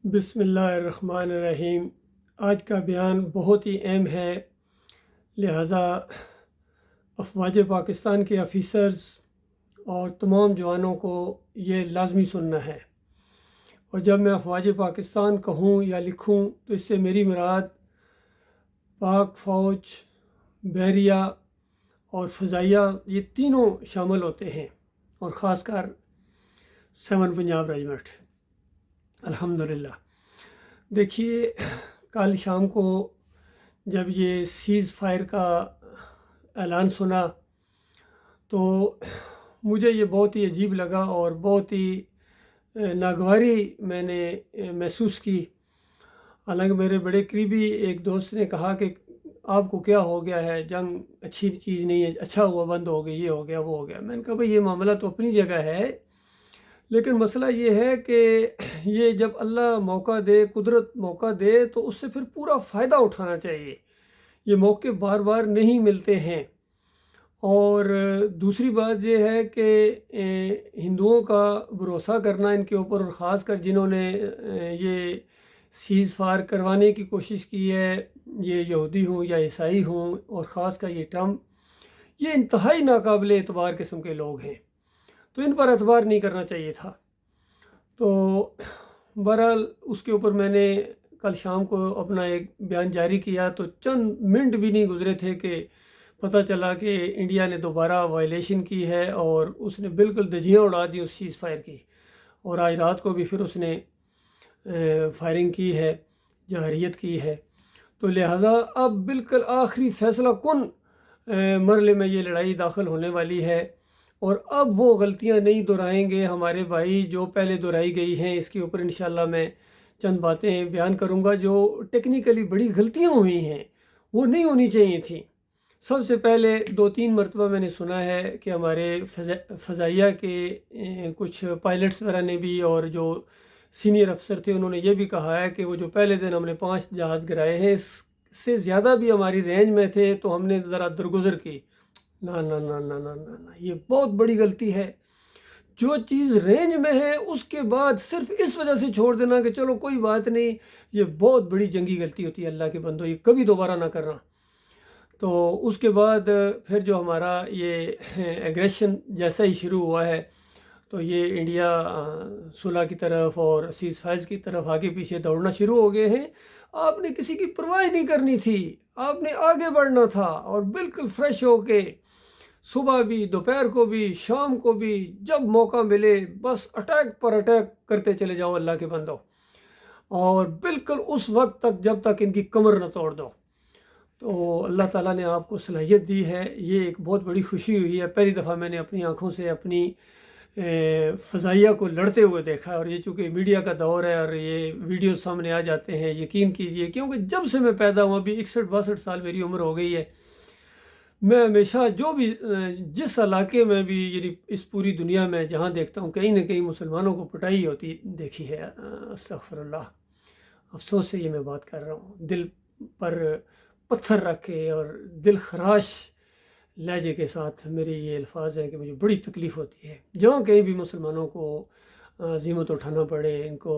بسم اللہ الرحمن الرحیم۔ آج کا بیان بہت ہی اہم ہے، لہٰذا افواج پاکستان کے آفیسرز اور تمام جوانوں کو یہ لازمی سننا ہے۔ اور جب میں افواج پاکستان کہوں یا لکھوں تو اس سے میری مراد پاک فوج، بحریہ اور فضائیہ، یہ تینوں شامل ہوتے ہیں، اور خاص کر 7 پنجاب ریجمنٹ۔ الحمدللہ دیکھیے، کل شام کو جب یہ سیز فائر کا اعلان سنا تو مجھے یہ بہت ہی عجیب لگا اور بہت ہی ناگواری میں نے محسوس کی۔ حالانکہ میرے بڑے قریبی ایک دوست نے کہا کہ آپ کو کیا ہو گیا ہے، جنگ اچھی چیز نہیں ہے، اچھا ہوا بند ہو گئی، یہ ہو گیا وہ ہو گیا۔ میں نے کہا بھائی یہ معاملہ تو اپنی جگہ ہے، لیکن مسئلہ یہ ہے کہ یہ جب اللہ موقع دے، قدرت موقع دے، تو اس سے پھر پورا فائدہ اٹھانا چاہیے۔ یہ موقع بار بار نہیں ملتے ہیں۔ اور دوسری بات یہ ہے کہ ہندوؤں کا بھروسہ کرنا ان کے اوپر، اور خاص کر جنہوں نے یہ سیز فائر کروانے کی کوشش کی ہے، یہ یہودی ہوں یا عیسائی ہوں، اور خاص کر یہ ٹرمپ، یہ انتہائی ناقابل اعتبار قسم کے لوگ ہیں، تو ان پر اعتبار نہیں کرنا چاہیے تھا۔ تو بہرحال اس کے اوپر میں نے کل شام کو اپنا ایک بیان جاری کیا، تو چند منٹ بھی نہیں گزرے تھے کہ پتہ چلا کہ انڈیا نے دوبارہ وائلیشن کی ہے، اور اس نے بالکل دھجیاں اڑا دی اس سیز فائر کی، اور آج رات کو بھی پھر اس نے فائرنگ کی ہے، جارحیت کی ہے۔ تو لہٰذا اب بالکل آخری فیصلہ کن مرحلے میں یہ لڑائی داخل ہونے والی ہے، اور اب وہ غلطیاں نہیں دہرائیں گے ہمارے بھائی جو پہلے دہرائی گئی ہیں۔ اس کے اوپر انشاءاللہ میں چند باتیں بیان کروں گا جو ٹیکنیکلی بڑی غلطیاں ہوئی ہیں، وہ نہیں ہونی چاہیے تھیں۔ سب سے پہلے 2-3 مرتبہ میں نے سنا ہے کہ ہمارے فضائیہ کے کچھ پائلٹس وغیرہ نے بھی، اور جو سینئر افسر تھے، انہوں نے یہ بھی کہا ہے کہ وہ جو پہلے دن ہم نے 5 جہاز گرائے ہیں، اس سے زیادہ بھی ہماری رینج میں تھے تو ہم نے ذرا درگزر کی۔ نہ نہ نہ نہ نہ نہ نہ، یہ بہت بڑی غلطی ہے۔ جو چیز رینج میں ہے اس کے بعد صرف اس وجہ سے چھوڑ دینا کہ چلو کوئی بات نہیں، یہ بہت بڑی جنگی غلطی ہوتی ہے۔ اللہ کے بندو، یہ کبھی دوبارہ نہ کرنا۔ تو اس کے بعد پھر جو ہمارا یہ ایگریشن جیسا ہی شروع ہوا ہے، تو یہ انڈیا صلح کی طرف اور سیز فائر کی طرف آگے پیچھے دوڑنا شروع ہو گئے ہیں۔ آپ نے کسی کی پرواہ نہیں کرنی تھی، آپ نے آگے بڑھنا تھا، اور بالکل فریش ہو کے صبح بھی، دوپہر کو بھی، شام کو بھی، جب موقع ملے بس اٹیک پر اٹیک کرتے چلے جاؤ اللہ کے بندو، اور بالکل اس وقت تک جب تک ان کی کمر نہ توڑ دو۔ تو اللہ تعالیٰ نے آپ کو صلاحیت دی ہے، یہ ایک بہت بڑی خوشی ہوئی ہے۔ پہلی دفعہ میں نے اپنی آنکھوں سے اپنی فضائیہ کو لڑتے ہوئے دیکھا، اور یہ چونکہ میڈیا کا دور ہے اور یہ ویڈیو سامنے آ جاتے ہیں، یقین کیجئے، کیونکہ جب سے میں پیدا ہوں، ابھی 61-62 سال میری عمر ہو گئی ہے، میں ہمیشہ جو بھی جس علاقے میں بھی، یعنی اس پوری دنیا میں جہاں دیکھتا ہوں، کہیں نہ کہیں مسلمانوں کو پٹائی ہوتی دیکھی ہے۔ استغفر اللہ، افسوس سے یہ میں بات کر رہا ہوں، دل پر پتھر رکھ کے اور دل خراش لہجے کے ساتھ میرے یہ الفاظ ہیں کہ مجھے بڑی تکلیف ہوتی ہے جہاں کہیں بھی مسلمانوں کو عزیمت اٹھانا پڑے، ان کو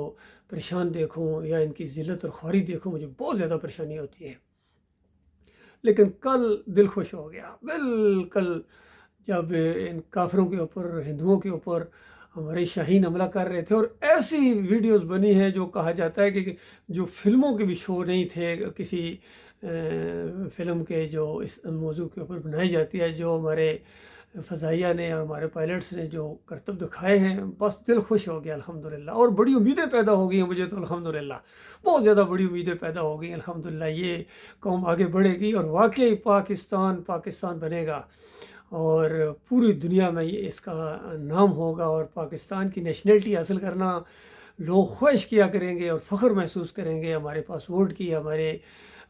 پریشان دیکھوں یا ان کی ذلت اور خواری دیکھوں، مجھے بہت زیادہ پریشانی ہوتی ہے۔ لیکن کل دل خوش ہو گیا بالکل، جب ان کافروں کے اوپر، ہندوؤں کے اوپر ہمارے شاہین حملہ کر رہے تھے، اور ایسی ویڈیوز بنی ہیں جو کہا جاتا ہے کہ جو فلموں کے بھی شو نہیں تھے، کسی فلم کے جو اس موضوع کے اوپر بنائی جاتی ہے، جو ہمارے فضائیہ نے اور ہمارے پائلٹس نے جو کرتب دکھائے ہیں، بس دل خوش ہو گیا الحمدللہ، اور بڑی امیدیں پیدا ہو گئی ہیں مجھے تو الحمدللہ، بہت زیادہ بڑی امیدیں پیدا ہو گئی ہیں الحمدللہ۔ یہ قوم آگے بڑھے گی، اور واقعی پاکستان بنے گا، اور پوری دنیا میں یہ اس کا نام ہوگا، اور پاکستان کی نیشنلٹی حاصل کرنا لوگ خواہش کیا کریں گے اور فخر محسوس کریں گے ہمارے پاس ووٹ کی، ہمارے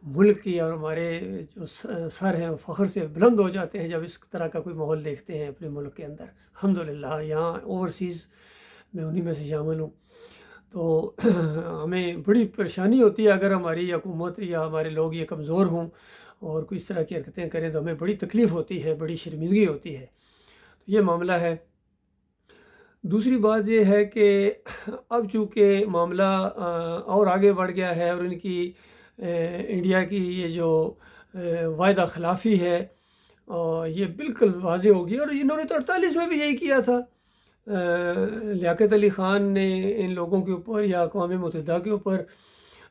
ملک کی، اور ہمارے جو سر ہیں وہ فخر سے بلند ہو جاتے ہیں جب اس طرح کا کوئی ماحول دیکھتے ہیں اپنے ملک کے اندر۔ الحمدللہ یہاں اوورسیز میں انہی میں سے شامل ہوں، تو ہمیں بڑی پریشانی ہوتی ہے اگر ہماری حکومت یا ہمارے لوگ یہ کمزور ہوں اور کوئی اس طرح کی حرکتیں کریں، تو ہمیں بڑی تکلیف ہوتی ہے، بڑی شرمندگی ہوتی ہے۔ تو یہ معاملہ ہے۔ دوسری بات یہ ہے کہ اب چونکہ معاملہ اور آگے بڑھ گیا ہے، اور ان کی انڈیا کی یہ جو وعدہ خلافی ہے یہ بالکل واضح ہوگی، اور انہوں نے تو 48 میں بھی یہی کیا تھا۔ لیاقت علی خان نے ان لوگوں کے اوپر یا اقوام متحدہ کے اوپر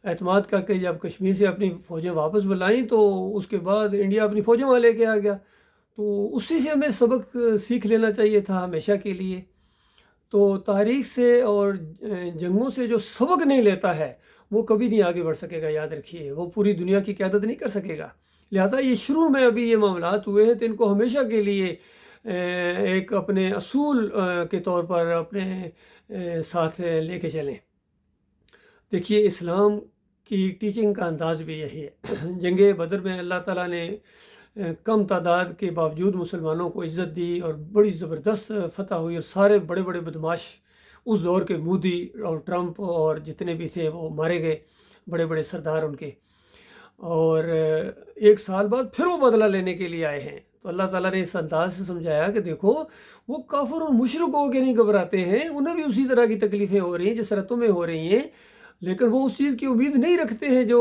اعتماد کر کے جب کشمیر سے اپنی فوجیں واپس بلائیں تو اس کے بعد انڈیا اپنی فوجیں وہاں لے کے آ گیا، تو اسی سے ہمیں سبق سیکھ لینا چاہیے تھا ہمیشہ کے لیے۔ تو تاریخ سے اور جنگوں سے جو سبق نہیں لیتا ہے وہ کبھی نہیں آگے بڑھ سکے گا، یاد رکھیے، وہ پوری دنیا کی قیادت نہیں کر سکے گا۔ لہذا یہ شروع میں ابھی یہ معاملات ہوئے ہیں تو ان کو ہمیشہ کے لیے ایک اپنے اصول کے طور پر اپنے ساتھ لے کے چلیں۔ دیکھیے اسلام کی ٹیچنگ کا انداز بھی یہی ہے۔ جنگ بدر میں اللہ تعالیٰ نے کم تعداد کے باوجود مسلمانوں کو عزت دی اور بڑی زبردست فتح ہوئی، اور سارے بڑے بڑے بدماش اس دور کے مودی اور ٹرمپ اور جتنے بھی تھے وہ مارے گئے، بڑے بڑے سردار ان کے، اور 1 سال بعد پھر وہ بدلہ لینے کے لیے آئے ہیں۔ تو اللہ تعالیٰ نے اس انداز سے سمجھایا کہ دیکھو وہ کافر اور مشرک ہو کے نہیں گھبراتے ہیں، انہیں بھی اسی طرح کی تکلیفیں ہو رہی ہیں جس طرح تمہیں ہو رہی ہیں، لیکن وہ اس چیز کی امید نہیں رکھتے ہیں جو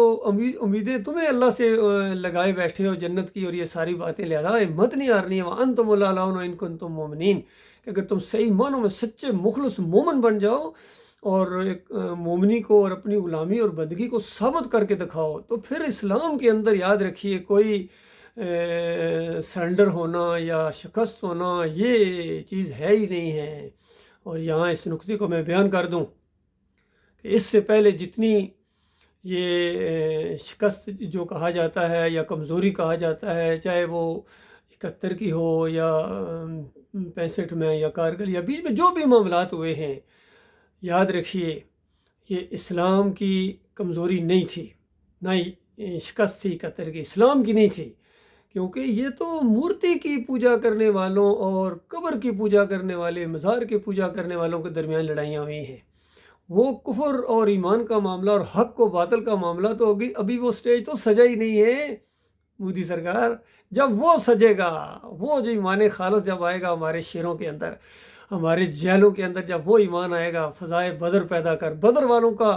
امیدیں تمہیں اللہ سے لگائے بیٹھے ہو، جنت کی اور یہ ساری باتیں۔ لہذا ہمت نہیں ہارنی ہے، وَأَنْتُمُ الْأَعْلَوْنَ إِن كُنتُم مُؤْمِنِينَ، کہ اگر تم صحیح معنوں میں سچے مخلص مومن بن جاؤ اور ایک مومنی کو اور اپنی غلامی اور بندگی کو ثابت کر کے دکھاؤ، تو پھر اسلام کے اندر یاد رکھیے کوئی سرنڈر ہونا یا شکست ہونا یہ چیز ہے ہی نہیں ہے۔ اور یہاں اس نقطے کو میں بیان کر دوں کہ اس سے پہلے جتنی یہ شکست جو کہا جاتا ہے یا کمزوری کہا جاتا ہے، چاہے وہ 71 کی ہو یا 65 میں یا کارگل یا بیچ میں جو بھی معاملات ہوئے ہیں، یاد رکھیے یہ اسلام کی کمزوری نہیں تھی، نہ ہی شکست تھی 71 کی، اسلام کی نہیں تھی، کیونکہ یہ تو مورتی کی پوجا کرنے والوں اور قبر کی پوجا کرنے والے، مزار کی پوجا کرنے والوں کے درمیان لڑائیاں ہوئی ہیں۔ وہ کفر اور ایمان کا معاملہ اور حق و باطل کا معاملہ تو ابھی وہ سٹیج تو سجا ہی نہیں ہے مودی سرکار۔ جب وہ سجے گا، وہ جو ایمان خالص جب آئے گا ہمارے شہروں کے اندر، ہمارے جیلوں کے اندر، جب وہ ایمان آئے گا، فضائے بدر پیدا کر، بدر والوں کا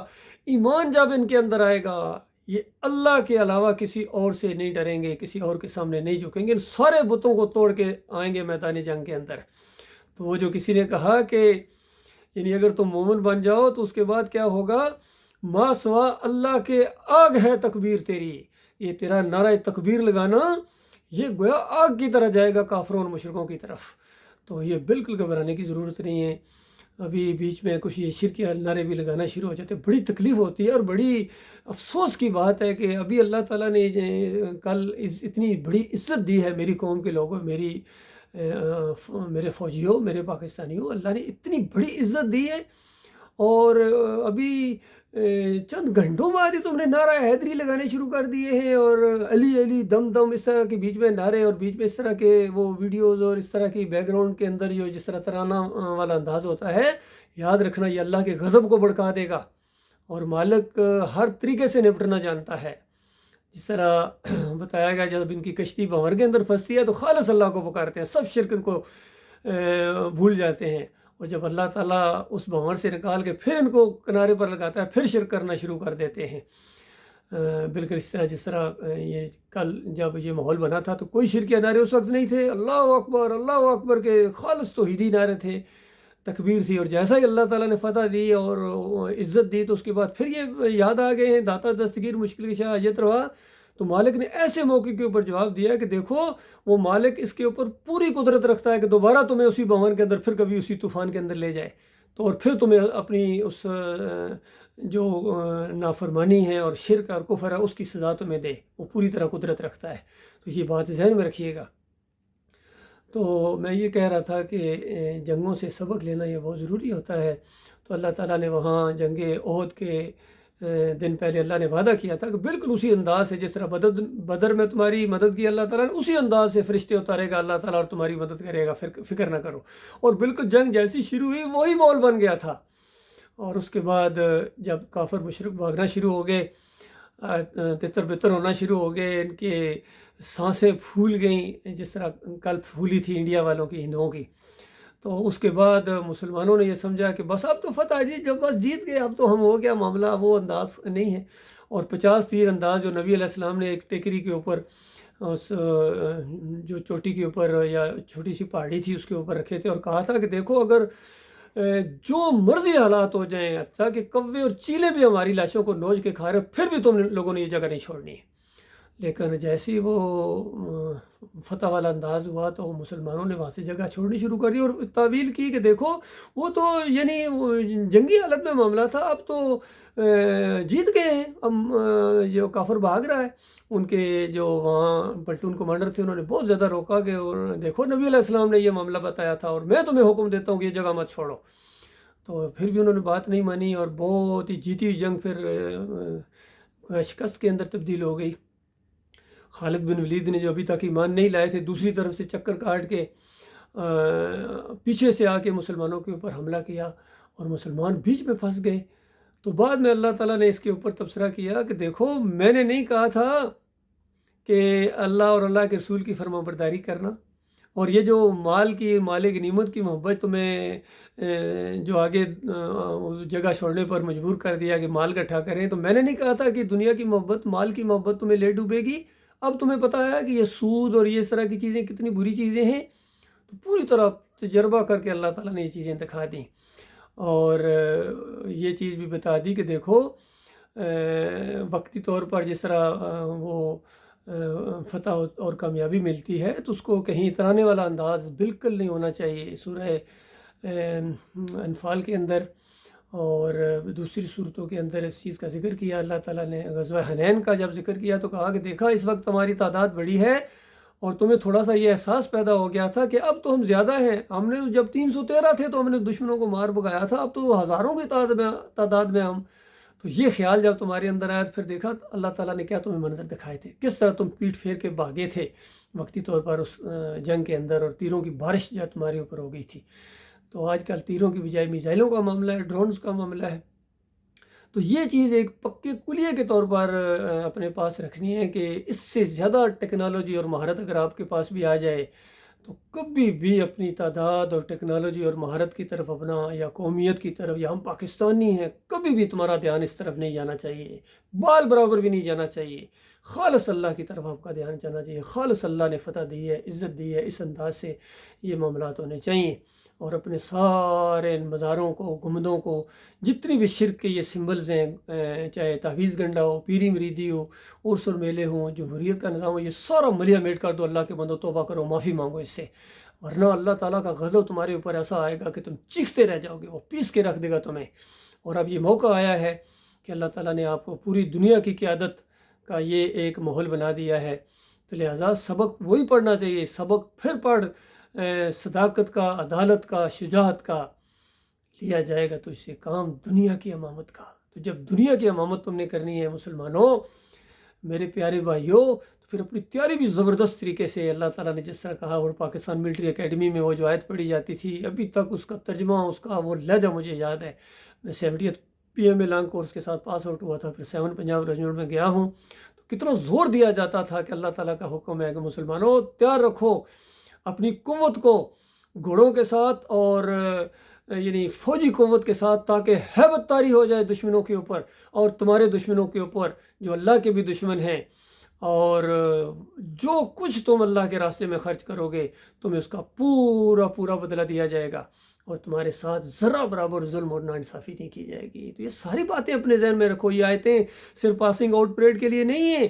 ایمان جب ان کے اندر آئے گا، یہ اللہ کے علاوہ کسی اور سے نہیں ڈریں گے، کسی اور کے سامنے نہیں جھکیں گے، ان سارے بتوں کو توڑ کے آئیں گے میدان جنگ کے اندر۔ تو وہ جو کسی نے کہا کہ یعنی اگر تم مومن بن جاؤ تو اس کے بعد کیا ہوگا، ما سوا اللہ کے آگ ہے تکبیر تیری، یہ تیرا نعرہ تکبیر لگانا یہ گویا آگ کی طرح جائے گا کافروں اور مشرکوں کی طرف۔ تو یہ بالکل گھبرانے کی ضرورت نہیں ہے۔ ابھی بیچ میں کچھ یہ شرکی نعرے بھی لگانا شروع ہو جاتے، بڑی تکلیف ہوتی ہے، اور بڑی افسوس کی بات ہے کہ ابھی اللہ تعالیٰ نے کل اتنی بڑی عزت دی ہے میری قوم کے لوگوں، میرے فوجیوں، میرے پاکستانیوں، اللہ نے اتنی بڑی عزت دی ہے، اور ابھی چند گھنٹوں بعد ہی تم نے نعرہ حیدری لگانے شروع کر دیے ہیں، اور علی علی دم دم اس طرح کے بیچ میں نعرے، اور بیچ میں اس طرح کے وہ ویڈیوز اور اس طرح کی بیک گراؤنڈ کے اندر جو جس طرح ترانہ والا انداز ہوتا ہے، یاد رکھنا یہ اللہ کے غضب کو بھڑکا دے گا، اور مالک ہر طریقے سے نپٹنا جانتا ہے۔ جس طرح بتایا گیا جب ان کی کشتی بھنور کے اندر پھنستی ہے تو خالص اللہ کو پکارتے ہیں، سب شرک ان کو بھول جاتے ہیں، اور جب اللہ تعالیٰ اس بھنور سے نکال کے پھر ان کو کنارے پر لگاتا ہے پھر شرک کرنا شروع کر دیتے ہیں۔ بالکل اس طرح جس طرح یہ کل جب یہ ماحول بنا تھا تو کوئی شرکی نعرے اس وقت نہیں تھے، اللہ اکبر کے خالص توحیدی نعرے تھے، تکبیر تھی، اور جیسا ہی اللہ تعالیٰ نے فتح دی اور عزت دی تو اس کے بعد پھر یہ یاد آ گئے ہیں داتا دستگیر مشکل کی شاہ اجت روا۔ تو مالک نے ایسے موقع کے اوپر جواب دیا کہ دیکھو وہ مالک اس کے اوپر پوری قدرت رکھتا ہے کہ دوبارہ تمہیں اسی بھون کے اندر پھر کبھی اسی طوفان کے اندر لے جائے، تو اور پھر تمہیں اپنی اس جو نافرمانی ہے اور شرک اور کفر ہے اس کی سزا تمہیں دے، وہ پوری طرح قدرت رکھتا ہے۔ تو یہ بات ذہن میں رکھیے گا۔ تو میں یہ کہہ رہا تھا کہ جنگوں سے سبق لینا یہ بہت ضروری ہوتا ہے۔ تو اللہ تعالیٰ نے وہاں جنگ احد کے دن پہلے اللہ نے وعدہ کیا تھا کہ بالکل اسی انداز سے جس طرح بدر میں تمہاری مدد کی اللہ تعالیٰ نے، اسی انداز سے فرشتے اتارے گا اللہ تعالیٰ اور تمہاری مدد کرے گا، فکر نہ کرو۔ اور بالکل جنگ جیسی شروع ہوئی وہی ماحول بن گیا تھا، اور اس کے بعد جب کافر مشرک بھاگنا شروع ہو گئے، تتر بتر ہونا شروع ہو گئے، ان کے سانسیں پھول گئیں جس طرح کل پھولی تھی انڈیا والوں کی، ہندوؤں کی، تو اس کے بعد مسلمانوں نے یہ سمجھا کہ بس اب تو فتح جی، جب بس جیت گئے اب تو ہم ہو گیا معاملہ، وہ انداز نہیں ہے۔ اور 50 تیر انداز جو نبی علیہ السلام نے ایک ٹیکری کے اوپر، اس جو چوٹی کے اوپر یا چھوٹی سی پہاڑی تھی اس کے اوپر رکھے تھے، اور کہا تھا کہ دیکھو اگر جو مرضی حالات ہو جائیں، حتیٰ کہ کوے اور چیلے بھی ہماری لاشوں کو نوچ کے کھا رہے، پھر بھی تم لوگوں نے یہ جگہ نہیں چھوڑنی ہے۔ لیکن جیسے ہی وہ فتح والا انداز ہوا تو مسلمانوں نے وہاں سے جگہ چھوڑنی شروع کر دی، اور تعویل کی کہ دیکھو وہ تو یعنی وہ جنگی حالت میں معاملہ تھا، اب تو جیت گئے ہیں، اب جو کافر بھاگ رہا ہے۔ ان کے جو وہاں پلٹون کمانڈر تھے انہوں نے بہت زیادہ روکا کہ دیکھو نبی علیہ السلام نے یہ معاملہ بتایا تھا، اور میں تمہیں حکم دیتا ہوں کہ یہ جگہ مت چھوڑو۔ تو پھر بھی انہوں نے بات نہیں مانی، اور بہت ہی جیتی ہوئی جنگ پھر شکست کے اندر تبدیل ہو گئی۔ خالد بن ولید نے جو ابھی تک ایمان نہیں لائے تھے، دوسری طرف سے چکر کاٹ کے پیچھے سے آ کے مسلمانوں کے اوپر حملہ کیا، اور مسلمان بیچ میں پھنس گئے۔ تو بعد میں اللہ تعالیٰ نے اس کے اوپر تبصرہ کیا کہ دیکھو میں نے نہیں کہا تھا کہ اللہ اور اللہ کے رسول کی فرما برداری کرنا، اور یہ جو مال غنیمت کی محبت تمہیں جو آگے جگہ چھوڑنے پر مجبور کر دیا کہ مال اکٹھا کریں، تو میں نے نہیں کہا تھا کہ دنیا کی محبت، مال کی محبت تمہیں لے ڈوبے گی۔ اب تمہیں پتہ ہے کہ یہ سود اور یہ اس طرح کی چیزیں کتنی بری چیزیں ہیں، تو پوری طرح تجربہ کر کے اللہ تعالیٰ نے یہ چیزیں دکھا دیں، اور یہ چیز بھی بتا دی کہ دیکھو وقتی طور پر جس طرح وہ فتح اور کامیابی ملتی ہے تو اس کو کہیں اترانے والا انداز بالکل نہیں ہونا چاہیے۔ سورہ انفال کے اندر اور دوسری صورتوں کے اندر اس چیز کا ذکر کیا اللہ تعالیٰ نے۔ غزوہ حنین کا جب ذکر کیا تو کہا کہ دیکھا اس وقت ہماری تعداد بڑی ہے، اور تمہیں تھوڑا سا یہ احساس پیدا ہو گیا تھا کہ اب تو ہم زیادہ ہیں، ہم نے جب 313 تھے تو ہم نے دشمنوں کو مار بگایا تھا، اب تو ہزاروں کی تعداد میں ہم، تو یہ خیال جب تمہارے اندر آیا تو پھر دیکھا اللہ تعالیٰ نے کیا تمہیں منظر دکھائے تھے، کس طرح تم پیٹ پھیر کے بھاگے تھے وقتی طور پر اس جنگ کے اندر، اور تیروں کی بارش جو تمہارے اوپر ہو گئی تھی۔ تو آج کل تیروں کی بجائے میزائلوں کا معاملہ ہے، ڈرونز کا معاملہ ہے۔ تو یہ چیز ایک پکے کلیے کے طور پر اپنے پاس رکھنی ہے کہ اس سے زیادہ ٹیکنالوجی اور مہارت اگر آپ کے پاس بھی آ جائے تو کبھی بھی اپنی تعداد اور ٹیکنالوجی اور مہارت کی طرف اپنا، یا قومیت کی طرف، یا ہم پاکستانی ہیں، کبھی بھی تمہارا دھیان اس طرف نہیں جانا چاہیے، بال برابر بھی نہیں جانا چاہیے۔ خالص اللہ کی طرف آپ کا دھیان جانا چاہیے، خالص اللہ نے فتح دی ہے، عزت دی ہے، اس انداز سے یہ معاملات ہونے چاہیے۔ اور اپنے سارے مزاروں کو، گنبدوں کو، جتنی بھی شرک کے یہ سمبلز ہیں، چاہے تعویذ گنڈا ہو، پیری مریدی ہو، عرس اور میلے ہوں، جمہوریت کا نظام ہو، یہ سارا ملیا میٹ کر دو، اللہ کے بندو توبہ کرو، معافی مانگو اس سے، ورنہ اللہ تعالیٰ کا غضب تمہارے اوپر ایسا آئے گا کہ تم چیختے رہ جاؤ گے، وہ پیس کے رکھ دے گا تمہیں۔ اور اب یہ موقع آیا ہے کہ اللہ تعالیٰ نے آپ کو پوری دنیا کی قیادت کا یہ ایک ماحول بنا دیا ہے، تو لہٰذا سبق وہی پڑھنا چاہیے، سبق پھر پڑھ صداقت کا، عدالت کا، شجاعت کا لیا جائے گا، تو اس سے کام دنیا کی امامت کا۔ تو جب دنیا کی امامت تم نے کرنی ہے مسلمانوں، میرے پیارے بھائیوں، تو پھر اپنی تیاری بھی زبردست طریقے سے اللہ تعالیٰ نے جس طرح کہا، اور پاکستان ملٹری اکیڈمی میں وہ جو آیت پڑھی جاتی تھی، ابھی تک اس کا ترجمہ، اس کا وہ لہجہ مجھے یاد ہے۔ میں 70th PMA لانگ کورس کے ساتھ پاس آؤٹ ہوا تھا، پھر 7 پنجاب ریجنمنٹ میں گیا ہوں، تو کتنا زور دیا جاتا تھا کہ اللہ تعالیٰ کا حکم ہے کہ مسلمانوں تیار رکھو اپنی قوت کو گھوڑوں کے ساتھ، اور یعنی فوجی قوت کے ساتھ، تاکہ ہیبت طاری ہو جائے دشمنوں کے اوپر، اور تمہارے دشمنوں کے اوپر جو اللہ کے بھی دشمن ہیں، اور جو کچھ تم اللہ کے راستے میں خرچ کرو گے تمہیں اس کا پورا پورا بدلہ دیا جائے گا، اور تمہارے ساتھ ذرہ برابر ظلم اور ناانصافی نہیں کی جائے گی۔ تو یہ ساری باتیں اپنے ذہن میں رکھو، یہ آیتیں صرف پاسنگ آؤٹ پریڈ کے لیے نہیں ہیں،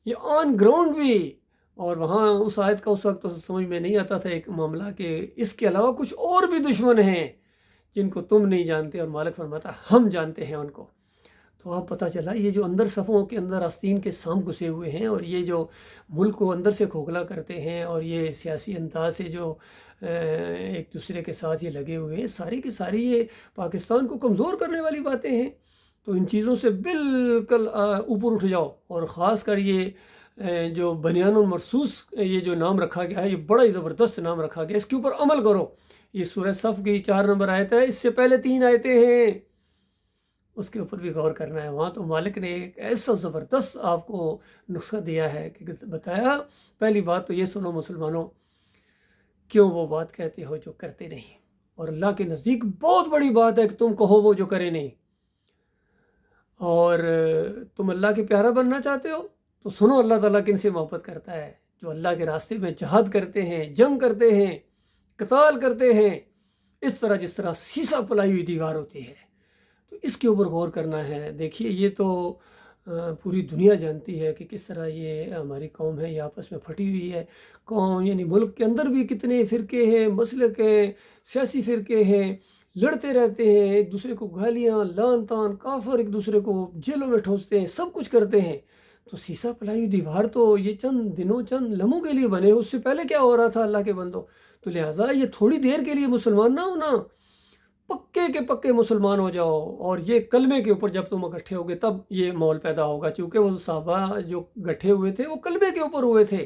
یہ آن گراؤنڈ بھی۔ اور وہاں اس آیت کا اس وقت سمجھ میں نہیں آتا تھا ایک معاملہ کہ اس کے علاوہ کچھ اور بھی دشمن ہیں جن کو تم نہیں جانتے، اور مالک فرماتا ہم جانتے ہیں ان کو۔ تو اب پتہ چلا یہ جو اندر صفوں کے اندر آستین کے سام گھسے ہوئے ہیں، اور یہ جو ملک کو اندر سے کھوکھلا کرتے ہیں، اور یہ سیاسی انداز سے جو ایک دوسرے کے ساتھ یہ لگے ہوئے ہیں، ساری کی ساری یہ پاکستان کو کمزور کرنے والی باتیں ہیں۔ تو ان چیزوں سے بالکل اوپر اٹھ جاؤ، اور خاص کر یہ جو بنیان المرصوص یہ جو نام رکھا گیا ہے، یہ بڑا ہی زبردست نام رکھا گیا، اس کے اوپر عمل کرو۔ یہ سورہ صف کی 4 نمبر آیت ہے، اس سے پہلے 3 آیتیں ہیں، اس کے اوپر بھی غور کرنا ہے۔ وہاں تو مالک نے ایک ایسا زبردست آپ کو نسخہ دیا ہے کہ بتایا، پہلی بات تو یہ سنو مسلمانوں، کیوں وہ بات کہتے ہو جو کرتے نہیں، اور اللہ کے نزدیک بہت بڑی بات ہے کہ تم کہو وہ جو کرے نہیں۔ اور تم اللہ کے پیارا بننا چاہتے ہو تو سنو اللہ تعالیٰ کن سے محبت کرتا ہے، جو اللہ کے راستے میں جہاد کرتے ہیں، جنگ کرتے ہیں، قتال کرتے ہیں، اس طرح جس طرح سیسا پلائی ہوئی دیوار ہوتی ہے۔ تو اس کے اوپر غور کرنا ہے۔ دیکھیے یہ تو پوری دنیا جانتی ہے کہ کس طرح یہ ہماری قوم ہے، یہ آپس میں پھٹی ہوئی ہے قوم، یعنی ملک کے اندر بھی کتنے فرقے ہیں، مسلک ہیں، سیاسی فرقے ہیں، لڑتے رہتے ہیں، ایک دوسرے کو گالیاں، لعن طعن، کافر ایک دوسرے کو جیلوں میں ٹھونستے ہیں، سب کچھ کرتے ہیں۔ تو سیسا پلائی ہوئی دیوار تو یہ چند دنوں چند لمحوں کے لیے بنے، اس سے پہلے کیا ہو رہا تھا اللہ کے بندوں؟ تو لہٰذا یہ تھوڑی دیر کے لیے مسلمان نہ ہونا، پکے کے پکے مسلمان ہو جاؤ، اور یہ کلمے کے اوپر جب تم اکٹھے ہوگے تب یہ ماحول پیدا ہوگا، چونکہ وہ صحابہ جو گٹھے ہوئے تھے وہ کلمے کے اوپر ہوئے تھے،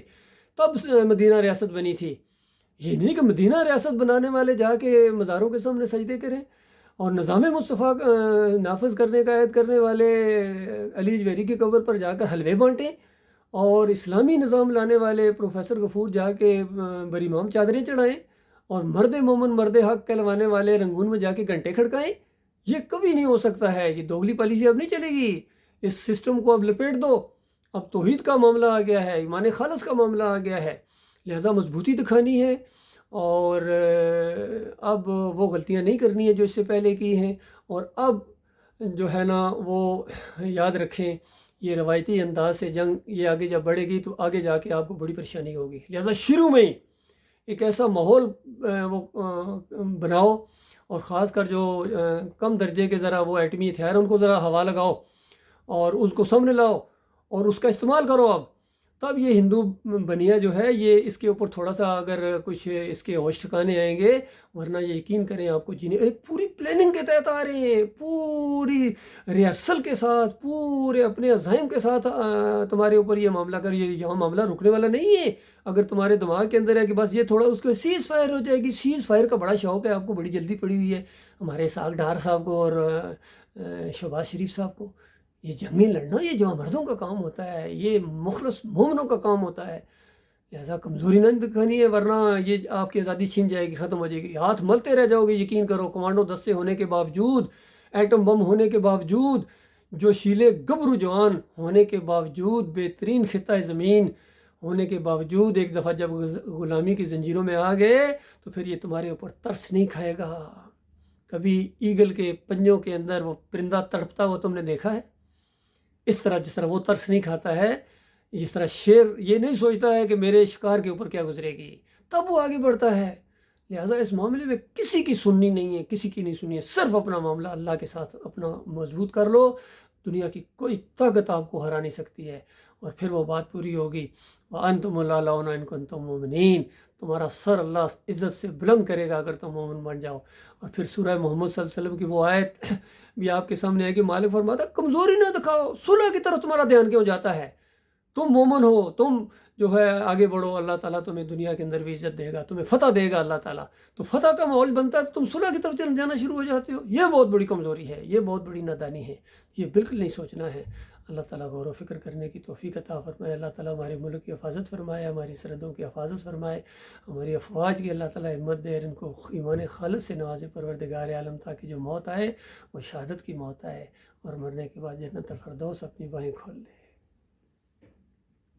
تب مدینہ ریاست بنی تھی۔ یہ نہیں کہ مدینہ ریاست بنانے والے جا کے مزاروں کے سامنے سجدے کریں، اور نظام مصطفیٰ نافذ کرنے کا عہد کرنے والے علی جویری کی قبر پر جا کر حلوے بانٹیں، اور اسلامی نظام لانے والے پروفیسر غفور جا کے بری امام چادریں چڑھائیں، اور مرد مومن مرد حق کہلوانے والے رنگون میں جا کے گھنٹے کھڑکائیں۔ یہ کبھی نہیں ہو سکتا ہے، یہ دوگلی پالیسی اب نہیں چلے گی۔ اس سسٹم کو اب لپیٹ دو، اب توحید کا معاملہ آ گیا ہے، ایمان خالص کا معاملہ آ گیا ہے، لہٰذا مضبوطی دکھانی ہے، اور اب وہ غلطیاں نہیں کرنی ہے جو اس سے پہلے کی ہیں، اور اب جو ہے نا وہ یاد رکھیں یہ روایتی انداز سے جنگ یہ آگے جب بڑھے گی تو آگے جا کے آپ کو بڑی پریشانی ہوگی، لہٰذا شروع میں ہی ایک ایسا ماحول وہ بناؤ، اور خاص کر جو کم درجے کے ذرا وہ ایٹمی ہتھیار ہیں ان کو ذرا ہوا لگاؤ اور اس کو سامنے لاؤ اور اس کا استعمال کرو اب، تب یہ ہندو بنیا جو ہے یہ اس کے اوپر تھوڑا سا اگر کچھ اس کے ہوش ٹھکانے آئیں گے، ورنہ یہ یقین کریں آپ کو جینے ایک پوری پلاننگ کے تحت آ رہے ہیں، پوری ریہرسل کے ساتھ، پورے اپنے عزائم کے ساتھ تمہارے اوپر یہ معاملہ کر، یہ یہاں معاملہ رکنے والا نہیں ہے۔ اگر تمہارے دماغ کے اندر ہے کہ بس یہ تھوڑا اس کو سیز فائر ہو جائے گی، سیز فائر کا بڑا شوق ہے آپ کو، بڑی جلدی پڑی ہوئی ہے ہمارے اسحاق ڈار صاحب کو اور شہباز شریف صاحب کو۔ یہ جنگیں لڑنا یہ جوان مردوں کا کام ہوتا ہے، یہ مخلص مومنوں کا کام ہوتا ہے، لہٰذا کمزوری نہ دکھانی ہے، ورنہ یہ آپ کی آزادی چھن جائے گی، ختم ہو جائے گی، ہاتھ ملتے رہ جاؤ گے۔ یقین کرو کمانڈو دستے ہونے کے باوجود، ایٹم بم ہونے کے باوجود، جو شیلے گبرو جوان ہونے کے باوجود، بہترین خطہ زمین ہونے کے باوجود، ایک دفعہ جب غلامی کی زنجیروں میں آ گئے تو پھر یہ تمہارے اوپر ترس نہیں کھائے گا۔ کبھی ایگل کے پنجوں کے اندر وہ پرندہ تڑپتا وہ تم نے دیکھا ہے؟ اس طرح جس طرح وہ ترس نہیں کھاتا ہے، جس طرح شیر یہ نہیں سوچتا ہے کہ میرے شکار کے اوپر کیا گزرے گی، تب وہ آگے بڑھتا ہے۔ لہٰذا اس معاملے میں کسی کی سننی نہیں ہے، کسی کی نہیں سننی ہے، صرف اپنا معاملہ اللہ کے ساتھ اپنا مضبوط کر لو، دنیا کی کوئی طاقت آپ کو ہرا نہیں سکتی ہے، اور پھر وہ بات پوری ہوگی۔ وَأَنْتُمُ الْأَعْلَوْنَ إِن كُنتُم مُؤْمِنِينَ، تمہارا سر اللہ عزت سے بلند کرے گا اگر تم مومن بن جاؤ۔ اور پھر سورہ محمد صلی اللہ علیہ وسلم کی وہ آیت بھی آپ کے سامنے ہے کہ مالک فرماتا کمزوری نہ دکھاؤ، صلح کی طرف تمہارا دھیان کیوں جاتا ہے؟ تم مومن ہو، تم جو ہے آگے بڑھو، اللہ تعالیٰ تمہیں دنیا کے اندر بھی عزت دے گا، تمہیں فتح دے گا اللہ تعالیٰ۔ تو فتح کا ماحول بنتا ہے تو تم صلح کی طرف جانا شروع ہو جاتے ہو، یہ بہت بڑی کمزوری ہے، یہ بہت بڑی نادانی ہے، یہ بالکل نہیں سوچنا ہے۔ اللہ تعالیٰ غور و فکر کرنے کی توفیق عطا فرمائے، اللہ تعالیٰ ہمارے ملک کی حفاظت فرمائے، ہماری سرحدوں کی حفاظت فرمائے، ہماری افواج کی اللہ تعالیٰ ہمت دے، اور ان کو ایمان خالص سے نوازے پروردگار عالم، تاکہ جو موت آئے وہ شہادت کی موت آئے، اور مرنے کے بعد جنت الفردوس اپنی باہیں کھول دے۔